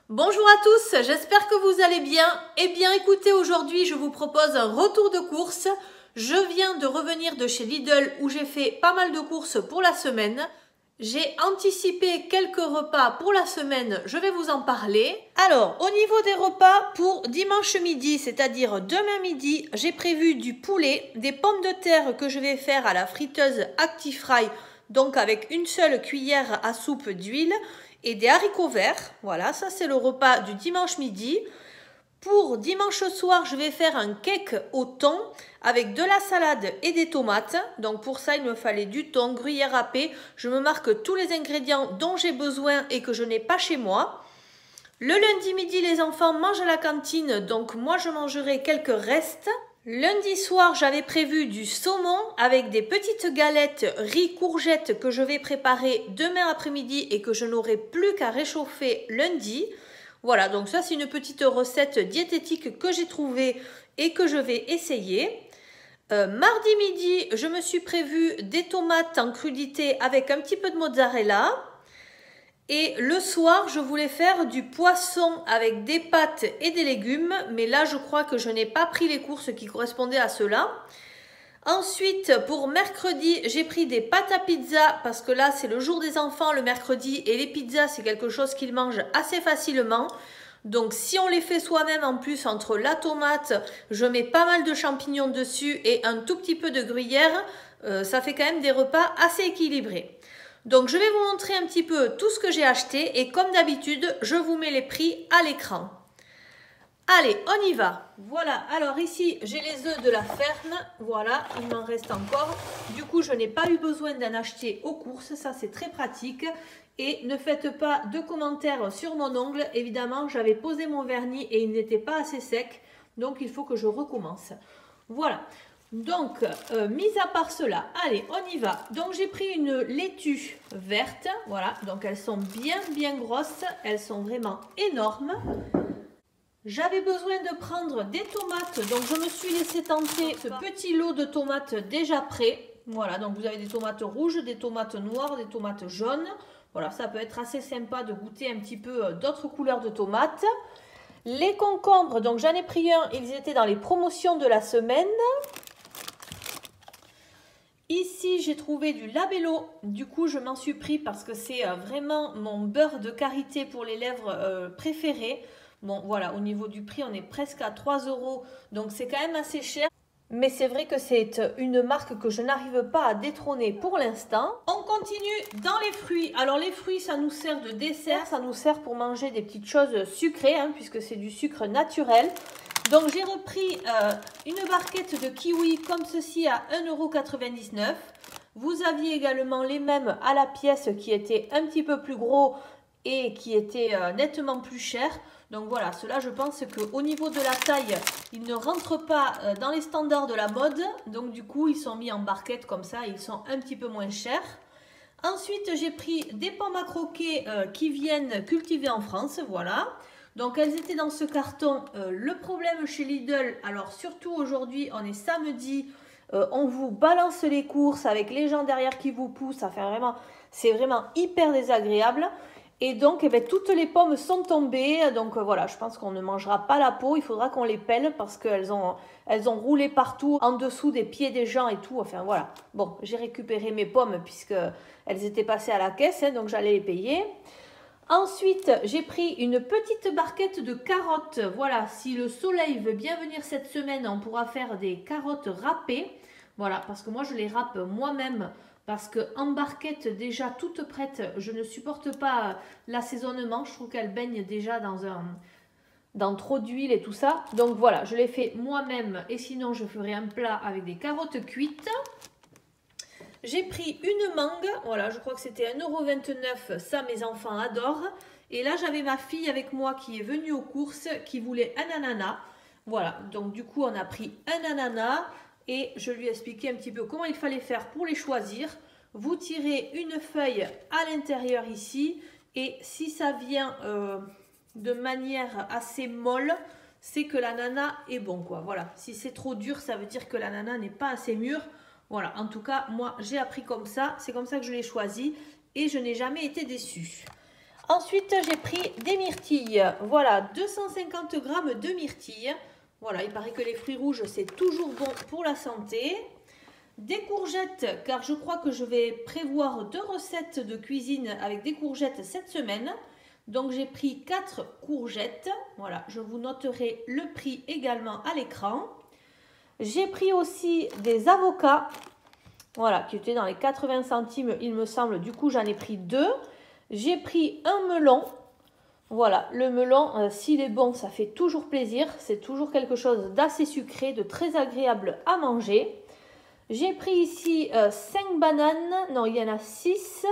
Bonjour à tous, j'espère que vous allez bien. Eh bien écoutez, aujourd'hui je vous propose un retour de course. Je viens de revenir de chez Lidl où j'ai fait pas mal de courses pour la semaine. J'ai anticipé quelques repas pour la semaine, je vais vous en parler. Alors, au niveau des repas pour dimanche midi, c'est-à-dire demain midi, j'ai prévu du poulet, des pommes de terre que je vais faire à la friteuse ActiFry, donc avec une seule cuillère à soupe d'huile, et des haricots verts. Voilà, ça c'est le repas du dimanche midi. Pour dimanche soir, je vais faire un cake au thon avec de la salade et des tomates. Donc pour ça, il me fallait du thon, gruyère râpée. Je me marque tous les ingrédients dont j'ai besoin et que je n'ai pas chez moi. Le lundi midi, les enfants mangent à la cantine, donc moi je mangerai quelques restes. Lundi soir, j'avais prévu du saumon avec des petites galettes riz courgettes que je vais préparer demain après-midi et que je n'aurai plus qu'à réchauffer lundi. Voilà, donc ça c'est une petite recette diététique que j'ai trouvée et que je vais essayer. Mardi midi, je me suis prévu des tomates en crudité avec un petit peu de mozzarella. Et le soir, je voulais faire du poisson avec des pâtes et des légumes. Mais là, je crois que je n'ai pas pris les courses qui correspondaient à cela. Ensuite, pour mercredi, j'ai pris des pâtes à pizza parce que là, c'est le jour des enfants le mercredi et les pizzas, c'est quelque chose qu'ils mangent assez facilement. Donc, si on les fait soi-même en plus entre la tomate, je mets pas mal de champignons dessus et un tout petit peu de gruyère, ça fait quand même des repas assez équilibrés. Donc, je vais vous montrer un petit peu tout ce que j'ai acheté et comme d'habitude, je vous mets les prix à l'écran. Allez, on y va. Voilà, alors ici, j'ai les œufs de la ferme. Voilà, il m'en reste encore. Du coup, je n'ai pas eu besoin d'en acheter aux courses. Ça, c'est très pratique. Et ne faites pas de commentaires sur mon ongle. Évidemment, j'avais posé mon vernis et il n'était pas assez sec. Donc, il faut que je recommence. Voilà. Donc, mis à part cela, allez, on y va. Donc, j'ai pris une laitue verte. Voilà, donc elles sont bien grosses. Elles sont vraiment énormes. J'avais besoin de prendre des tomates, donc je me suis laissé tenter ce petit lot de tomates déjà prêt. Voilà, donc vous avez des tomates rouges, des tomates noires, des tomates jaunes. Voilà, ça peut être assez sympa de goûter un petit peu d'autres couleurs de tomates. Les concombres, donc j'en ai pris un, ils étaient dans les promotions de la semaine. Ici, j'ai trouvé du Labello. Du coup, je m'en suis pris parce que c'est vraiment mon beurre de karité pour les lèvres préféré. Bon, voilà, au niveau du prix, on est presque à 3 €. Donc, c'est quand même assez cher. Mais c'est vrai que c'est une marque que je n'arrive pas à détrôner pour l'instant. On continue dans les fruits. Alors, les fruits, ça nous sert de dessert. Ça nous sert pour manger des petites choses sucrées, hein, puisque c'est du sucre naturel. Donc, j'ai repris une barquette de kiwi comme ceci à 1,99 €. Vous aviez également les mêmes à la pièce qui étaient un petit peu plus gros et qui étaient nettement plus chers. Donc voilà, ceux-là, je pense qu'au niveau de la taille, ils ne rentrent pas dans les standards de la mode. Donc du coup, ils sont mis en barquette comme ça, ils sont un petit peu moins chers. Ensuite, j'ai pris des pommes à croquer qui viennent cultiver en France, voilà. Donc elles étaient dans ce carton. Le problème chez Lidl, alors surtout aujourd'hui, on est samedi, on vous balance les courses avec les gens derrière qui vous poussent, ça fait vraiment, c'est vraiment hyper désagréable. Et donc, eh bien, toutes les pommes sont tombées. Donc voilà, je pense qu'on ne mangera pas la peau. Il faudra qu'on les pèle parce qu'elles ont roulé partout, en dessous des pieds des gens et tout. Enfin voilà. Bon, j'ai récupéré mes pommes puisqu'elles étaient passées à la caisse, hein, donc j'allais les payer. Ensuite, j'ai pris une petite barquette de carottes. Voilà, si le soleil veut bien venir cette semaine, on pourra faire des carottes râpées. Voilà, parce que moi, je les râpe moi-même. Parce qu'en barquette, déjà toute prête, je ne supporte pas l'assaisonnement. Je trouve qu'elle baigne déjà dans trop d'huile et tout ça. Donc voilà, je l'ai fait moi-même. Et sinon, je ferai un plat avec des carottes cuites. J'ai pris une mangue, voilà, je crois que c'était 1,29 €, ça mes enfants adorent. Et là j'avais ma fille avec moi qui est venue aux courses, qui voulait un ananas. Voilà, donc du coup on a pris un ananas et je lui ai expliqué un petit peu comment il fallait faire pour les choisir. Vous tirez une feuille à l'intérieur ici et si ça vient de manière assez molle, c'est que l'ananas est bon quoi. Voilà, si c'est trop dur, ça veut dire que l'ananas n'est pas assez mûr. Voilà, en tout cas, moi, j'ai appris comme ça. C'est comme ça que je l'ai choisi et je n'ai jamais été déçue. Ensuite, j'ai pris des myrtilles. Voilà, 250 g de myrtilles. Voilà, il paraît que les fruits rouges, c'est toujours bon pour la santé. Des courgettes, car je crois que je vais prévoir 2 recettes de cuisine avec des courgettes cette semaine. Donc, j'ai pris 4 courgettes. Voilà, je vous noterai le prix également à l'écran. J'ai pris aussi des avocats. Voilà, qui étaient dans les 80 centimes, il me semble. Du coup, j'en ai pris 2. J'ai pris un melon. Voilà, le melon, s'il est bon, ça fait toujours plaisir. C'est toujours quelque chose d'assez sucré, de très agréable à manger. J'ai pris ici 5 bananes. Non, il y en a 6.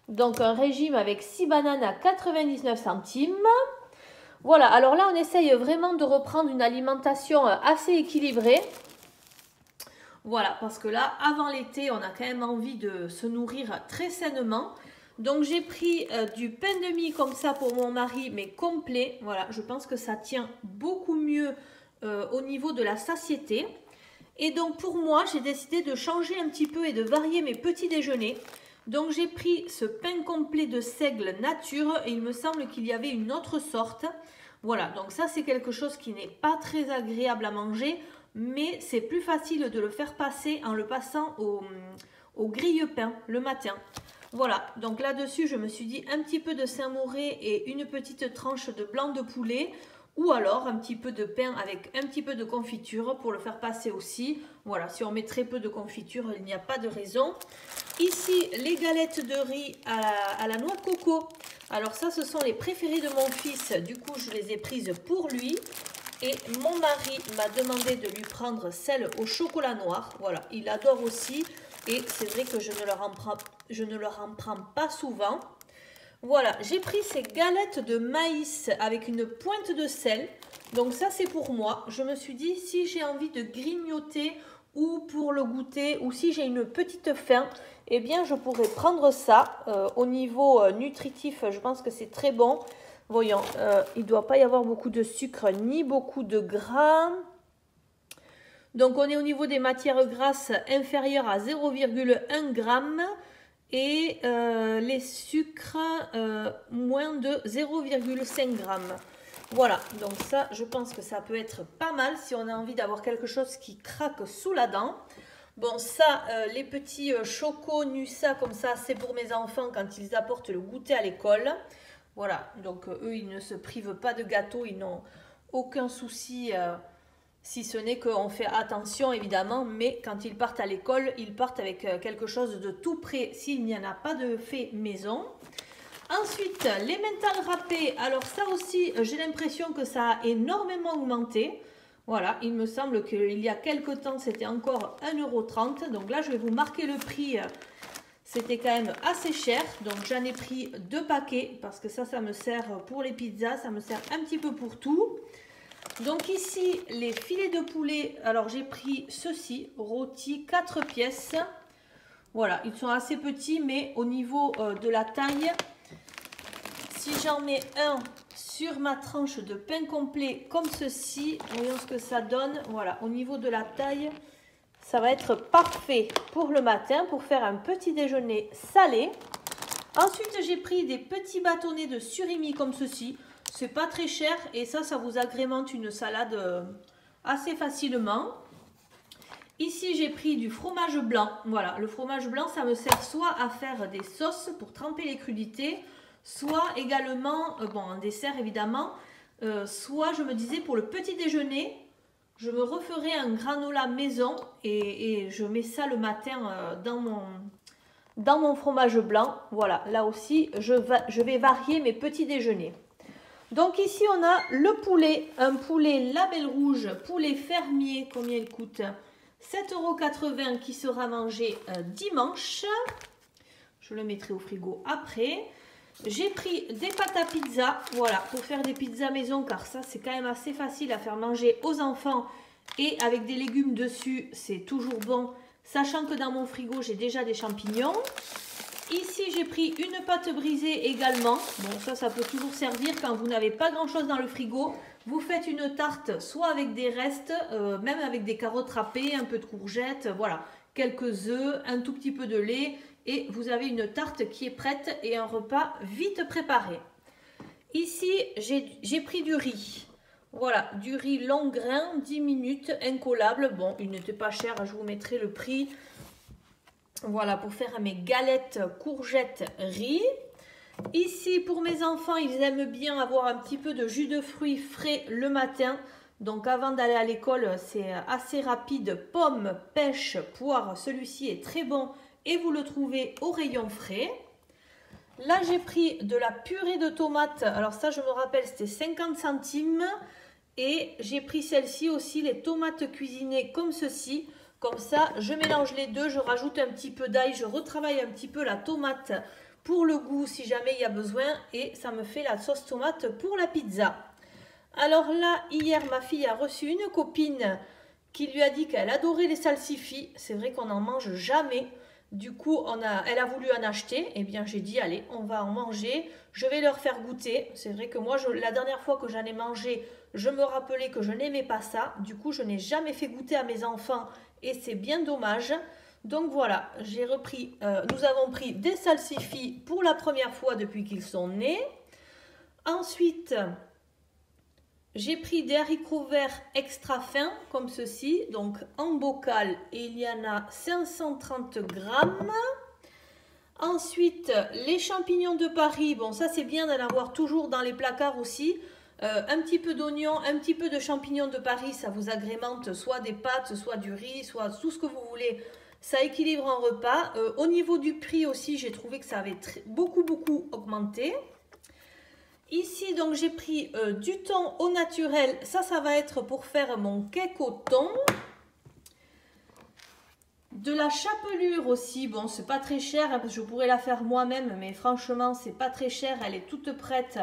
Donc, un régime avec 6 bananes à 99 centimes. Voilà, alors là, on essaye vraiment de reprendre une alimentation assez équilibrée. Voilà, parce que là, avant l'été, on a quand même envie de se nourrir très sainement. Donc, j'ai pris du pain de mie comme ça pour mon mari, mais complet. Voilà, je pense que ça tient beaucoup mieux au niveau de la satiété. Et donc, pour moi, j'ai décidé de changer un petit peu et de varier mes petits déjeuners. Donc, j'ai pris ce pain complet de seigle nature et il me semble qu'il y avait une autre sorte. Voilà, donc ça, c'est quelque chose qui n'est pas très agréable à manger, mais c'est plus facile de le faire passer en le passant au grille-pain le matin. Voilà, donc là-dessus, je me suis dit un petit peu de Saint-Moré et une petite tranche de blanc de poulet. Ou alors un petit peu de pain avec un petit peu de confiture pour le faire passer aussi. Voilà, si on met très peu de confiture, il n'y a pas de raison. Ici, les galettes de riz à la noix de coco. Alors ça, ce sont les préférés de mon fils. Du coup, je les ai prises pour lui. Et mon mari m'a demandé de lui prendre celles au chocolat noir. Voilà, il adore aussi. Et c'est vrai que je ne leur en prends pas souvent. Voilà, j'ai pris ces galettes de maïs avec une pointe de sel. Donc ça, c'est pour moi. Je me suis dit, si j'ai envie de grignoter ou pour le goûter, ou si j'ai une petite faim, eh bien, je pourrais prendre ça. Au niveau nutritif, je pense que c'est très bon. Voyons, il ne doit pas y avoir beaucoup de sucre ni beaucoup de gras. Donc, on est au niveau des matières grasses inférieures à 0,1 g. Et les sucres, moins de 0,5 g. Voilà, donc ça, je pense que ça peut être pas mal si on a envie d'avoir quelque chose qui craque sous la dent. Bon, ça, les petits chocos Nusa comme ça, c'est pour mes enfants quand ils apportent le goûter à l'école. Voilà, donc eux, ils ne se privent pas de gâteau, ils n'ont aucun souci... si ce n'est qu'on fait attention évidemment, mais quand ils partent à l'école, ils partent avec quelque chose de tout prêt s'il n'y en a pas de fait maison. Ensuite, les mentales râpées. Alors ça aussi, j'ai l'impression que ça a énormément augmenté. Voilà, il me semble qu'il y a quelques temps, c'était encore 1,30 €. Donc là, je vais vous marquer le prix. C'était quand même assez cher. Donc j'en ai pris 2 paquets parce que ça me sert pour les pizzas. Ça me sert un petit peu pour tout. Donc ici, les filets de poulet, alors j'ai pris ceux-ci, rôtis 4 pièces. Voilà, ils sont assez petits, mais au niveau de la taille, si j'en mets un sur ma tranche de pain complet comme ceci, voyons ce que ça donne. Voilà, au niveau de la taille, ça va être parfait pour le matin, pour faire un petit déjeuner salé. Ensuite, j'ai pris des petits bâtonnets de surimi comme ceci. C'est pas très cher et ça vous agrémente une salade assez facilement. Ici, j'ai pris du fromage blanc. Voilà, le fromage blanc, ça me sert soit à faire des sauces pour tremper les crudités, soit également, bon, en dessert évidemment, soit je me disais pour le petit déjeuner, je me referai un granola maison et je mets ça le matin dans mon fromage blanc. Voilà, là aussi, je vais varier mes petits déjeuners. Donc ici, on a le poulet, un poulet label rouge, poulet fermier, combien il coûte? 7,80 € qui sera mangé dimanche. Je le mettrai au frigo après. J'ai pris des pâtes à pizza, voilà, pour faire des pizzas maison, car ça, c'est quand même assez facile à faire manger aux enfants. Et avec des légumes dessus, c'est toujours bon, sachant que dans mon frigo, j'ai déjà des champignons. Ici, j'ai pris une pâte brisée également. Bon, ça peut toujours servir quand vous n'avez pas grand-chose dans le frigo. Vous faites une tarte, soit avec des restes, même avec des carottes râpées, un peu de courgettes, voilà. Quelques œufs, un tout petit peu de lait et vous avez une tarte qui est prête et un repas vite préparé. Ici, j'ai pris du riz. Voilà, du riz long grain, 10 minutes, incollable. Bon, il n'était pas cher, je vous mettrai le prix. Voilà, pour faire mes galettes courgettes riz. Ici, pour mes enfants, ils aiment bien avoir un petit peu de jus de fruits frais le matin. Donc, avant d'aller à l'école, c'est assez rapide. Pommes, pêche, poire, celui-ci est très bon et vous le trouvez au rayon frais. Là, j'ai pris de la purée de tomates. Alors ça, je me rappelle, c'était 50 centimes. Et j'ai pris celle-ci aussi, les tomates cuisinées comme ceci. Comme ça, je mélange les deux, je rajoute un petit peu d'ail, je retravaille un petit peu la tomate pour le goût si jamais il y a besoin. Et ça me fait la sauce tomate pour la pizza. Alors là, hier, ma fille a reçu une copine qui lui a dit qu'elle adorait les salsifis. C'est vrai qu'on n'en mange jamais. Du coup, elle a voulu en acheter. Eh bien, j'ai dit, allez, on va en manger. Je vais leur faire goûter. C'est vrai que moi, la dernière fois que j'en ai mangé, je me rappelais que je n'aimais pas ça. Du coup, je n'ai jamais fait goûter à mes enfants et c'est bien dommage. Donc voilà, nous avons pris des salsifis pour la première fois depuis qu'ils sont nés. Ensuite, j'ai pris des haricots verts extra fins comme ceci, donc en bocal, et il y en a 530 grammes. Ensuite, les champignons de Paris, bon ça c'est bien d'en avoir toujours dans les placards aussi. Un petit peu d'oignon, un petit peu de champignons de Paris, ça vous agrémente soit des pâtes, soit du riz, soit tout ce que vous voulez. Ça équilibre un repas. Au niveau du prix aussi, j'ai trouvé que ça avait beaucoup augmenté. Ici, donc, j'ai pris du thon au naturel. Ça va être pour faire mon cake au thon. De la chapelure aussi. Bon, c'est pas très cher, hein, parce que je pourrais la faire moi-même, mais franchement, c'est pas très cher. Elle est toute prête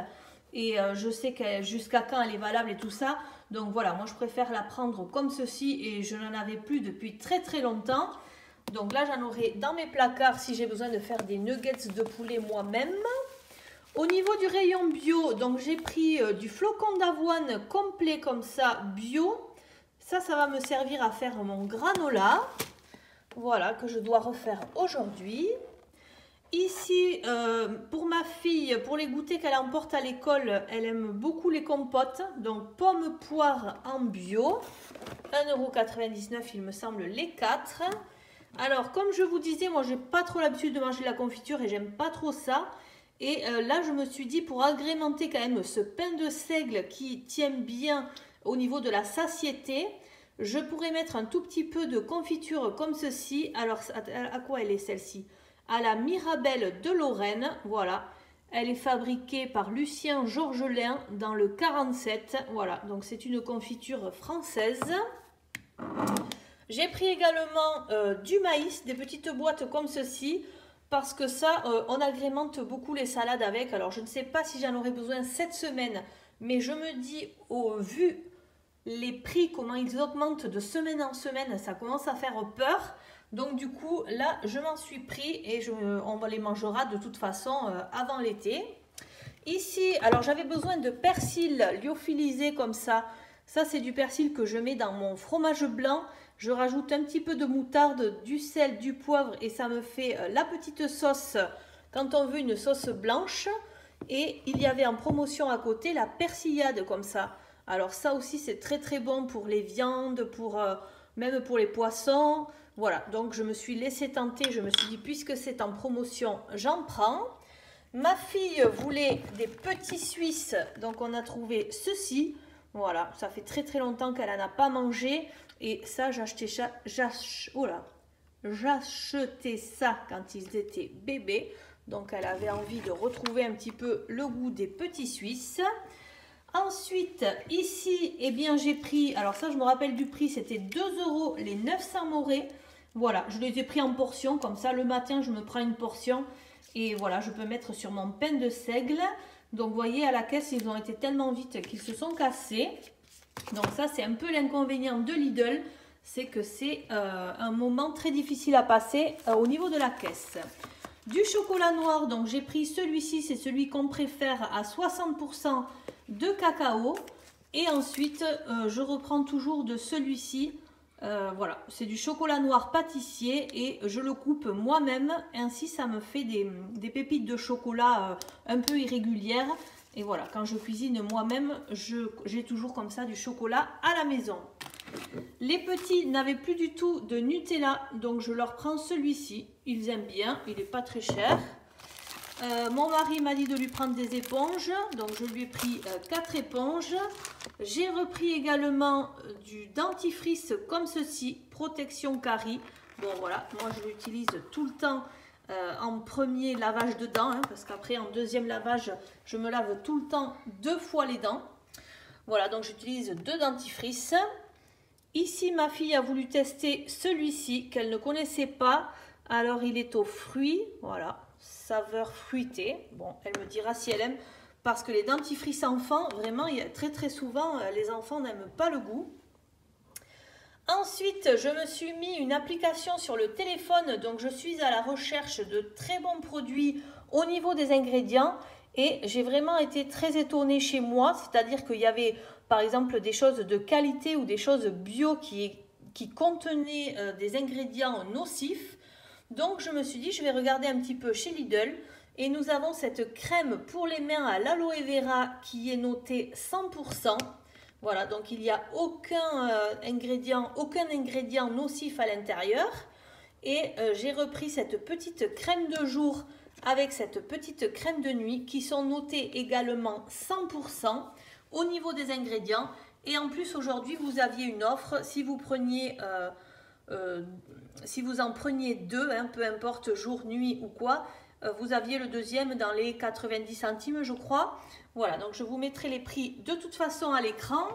et je sais jusqu'à quand elle est valable et tout ça. Donc voilà, moi, je préfère la prendre comme ceci et je n'en avais plus depuis très longtemps. Donc là, j'en aurai dans mes placards si j'ai besoin de faire des nuggets de poulet moi-même. Au niveau du rayon bio, donc j'ai pris du flocon d'avoine complet comme ça, bio. Ça va me servir à faire mon granola. Voilà, que je dois refaire aujourd'hui. Ici, pour ma fille, pour les goûters qu'elle emporte à l'école, elle aime beaucoup les compotes. Donc, pommes poire en bio. 1,99 € il me semble les 4. Alors, comme je vous disais, moi, j'ai pas trop l'habitude de manger de la confiture et j'aime pas trop ça. Et là, je me suis dit, pour agrémenter quand même ce pain de seigle qui tient bien au niveau de la satiété, je pourrais mettre un tout petit peu de confiture comme ceci. Alors, à quoi elle est celle-ci? À la Mirabelle de Lorraine. Voilà. Elle est fabriquée par Lucien Georgelin dans le 47. Voilà. Donc, c'est une confiture française. J'ai pris également du maïs, des petites boîtes comme ceci. Parce que ça, on agrémente beaucoup les salades avec. Alors, je ne sais pas si j'en aurai besoin cette semaine. Mais je me dis, vu les prix, comment ils augmentent de semaine en semaine, ça commence à faire peur. Donc, du coup, là, je m'en suis pris et on les mangera de toute façon avant l'été. Ici, alors j'avais besoin de persil lyophilisé comme ça. Ça, c'est du persil que je mets dans mon fromage blanc. Je rajoute un petit peu de moutarde, du sel, du poivre et ça me fait la petite sauce quand on veut une sauce blanche. Et il y avait en promotion à côté la persillade comme ça. Alors ça aussi c'est très bon pour les viandes, même pour les poissons. Voilà, donc je me suis laissé tenter, je me suis dit puisque c'est en promotion, j'en prends. Ma fille voulait des petits Suisses, donc on a trouvé ceci. Voilà, ça fait très longtemps qu'elle n'en a pas mangé. Et ça, j'achetais ça quand ils étaient bébés. Donc, elle avait envie de retrouver un petit peu le goût des petits Suisses. Ensuite, ici, eh bien, j'ai pris... Alors ça, je me rappelle du prix, c'était 2 € les 900 morets. Voilà, je les ai pris en portions. Comme ça, le matin, je me prends une portion. Et voilà, je peux mettre sur mon pain de seigle. Donc, vous voyez, à la caisse, ils ont été tellement vite qu'ils se sont cassés. Donc ça, c'est un peu l'inconvénient de Lidl, c'est que c'est un moment très difficile à passer au niveau de la caisse. Du chocolat noir, donc j'ai pris celui-ci, c'est celui qu'on préfère à 60% de cacao. Et ensuite, je reprends toujours de celui-ci Voilà, c'est du chocolat noir pâtissier et je le coupe moi-même. Ainsi, ça me fait des pépites de chocolat un peu irrégulières. Et voilà, quand je cuisine moi-même, j'ai toujours comme ça du chocolat à la maison. Les petits n'avaient plus du tout de Nutella, donc je leur prends celui-ci. Ils aiment bien, il n'est pas très cher. Mon mari m'a dit de lui prendre des éponges, donc je lui ai pris 4 éponges. J'ai repris également du dentifrice comme ceci, protection carie. Bon voilà, moi je l'utilise tout le temps en premier lavage de dents, hein, parce qu'après en deuxième lavage, je me lave tout le temps 2 fois les dents. Voilà, donc j'utilise 2 dentifrices. Ici, ma fille a voulu tester celui-ci qu'elle ne connaissait pas. Alors, il est aux fruits, voilà, saveur fruitée. Bon, elle me dira si elle aime, parce que les dentifrices enfants, vraiment, très souvent, les enfants n'aiment pas le goût. Ensuite, je me suis mis une application sur le téléphone, donc je suis à la recherche de très bons produits au niveau des ingrédients. Et j'ai vraiment été très étonnée chez moi, c'est-à-dire qu'il y avait par exemple des choses de qualité ou des choses bio qui contenaient des ingrédients nocifs. Donc je me suis dit, je vais regarder un petit peu chez Lidl. Et nous avons cette crème pour les mains à l'aloe vera qui est notée 100%. Voilà, donc il n'y a aucun ingrédient nocif à l'intérieur. Et j'ai repris cette petite crème de jour avec cette petite crème de nuit qui sont notées également 100% au niveau des ingrédients. Et en plus aujourd'hui vous aviez une offre, si vous en preniez 2, hein, peu importe jour, nuit ou quoi, vous aviez le deuxième dans les 90 centimes je crois. Voilà, donc je vous mettrai les prix de toute façon à l'écran.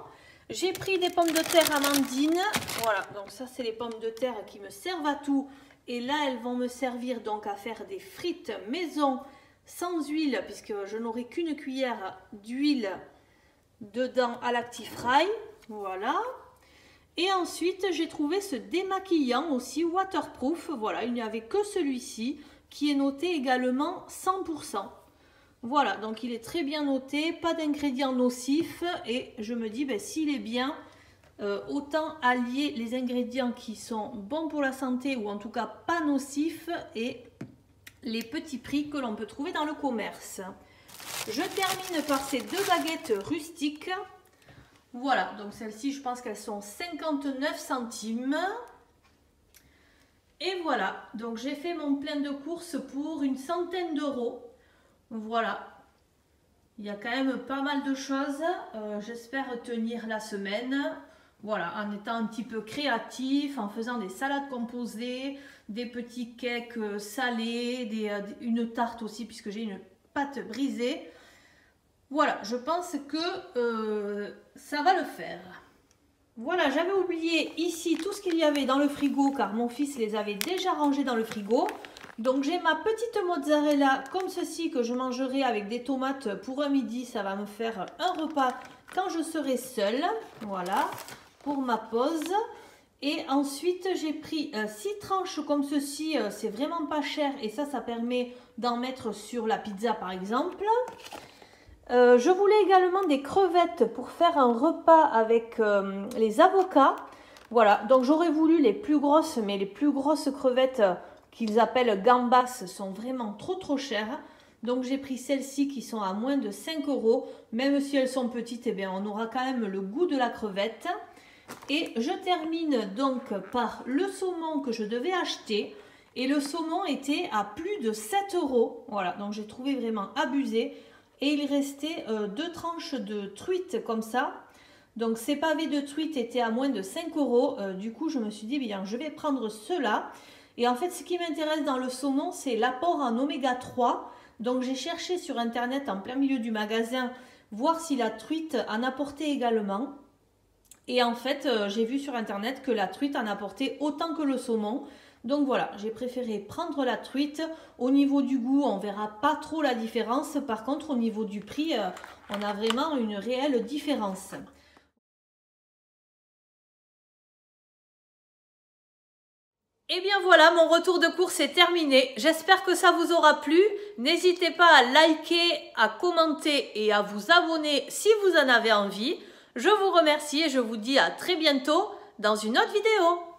J'ai pris des pommes de terre amandines. Voilà, donc ça c'est les pommes de terre qui me servent à tout. Et là, elles vont me servir donc à faire des frites maison sans huile, puisque je n'aurai qu'une cuillère d'huile dedans à l'Actifry. Voilà. Et ensuite, j'ai trouvé ce démaquillant aussi waterproof. Voilà, il n'y avait que celui-ci qui est noté également 100%. Voilà, donc il est très bien noté, pas d'ingrédients nocifs. Et je me dis, ben, s'il est bien, autant allier les ingrédients qui sont bons pour la santé ou en tout cas pas nocifs et les petits prix que l'on peut trouver dans le commerce. Je termine par ces 2 baguettes rustiques. Voilà, donc celles-ci je pense qu'elles sont 59 centimes. Et voilà, donc j'ai fait mon plein de courses pour une centaine d'euros. Voilà, il y a quand même pas mal de choses. J'espère tenir la semaine. Voilà, en étant un petit peu créatif, en faisant des salades composées, des petits cakes salés, une tarte aussi puisque j'ai une pâte brisée. Voilà, je pense que ça va le faire. Voilà, j'avais oublié ici tout ce qu'il y avait dans le frigo car mon fils les avait déjà rangés dans le frigo. Donc j'ai ma petite mozzarella comme ceci que je mangerai avec des tomates pour un midi. Ça va me faire un repas quand je serai seule. Voilà, pour ma pause. Et ensuite j'ai pris 6 tranches comme ceci. C'est vraiment pas cher et ça permet d'en mettre sur la pizza par exemple. Je voulais également des crevettes pour faire un repas avec les avocats. Voilà, donc j'aurais voulu les plus grosses, mais les plus grosses crevettes qu'ils appellent gambas sont vraiment trop chères. Donc j'ai pris celles-ci qui sont à moins de 5 €. Même si elles sont petites, eh bien, on aura quand même le goût de la crevette. Et je termine donc par le saumon que je devais acheter. Et le saumon était à plus de 7 €. Voilà, donc j'ai trouvé vraiment abusé. Et il restait 2 tranches de truite comme ça. Donc ces pavés de truite étaient à moins de 5 €. Du coup, je me suis dit, bien, je vais prendre ceux-là. Et en fait, ce qui m'intéresse dans le saumon, c'est l'apport en oméga 3. Donc j'ai cherché sur internet en plein milieu du magasin, voir si la truite en apportait également. Et en fait, j'ai vu sur internet que la truite en apportait autant que le saumon. Donc voilà, j'ai préféré prendre la truite. Au niveau du goût, on ne verra pas trop la différence. Par contre, au niveau du prix, on a vraiment une réelle différence. Et bien voilà, mon retour de course est terminé. J'espère que ça vous aura plu. N'hésitez pas à liker, à commenter et à vous abonner si vous en avez envie. Je vous remercie et je vous dis à très bientôt. dans une autre vidéo.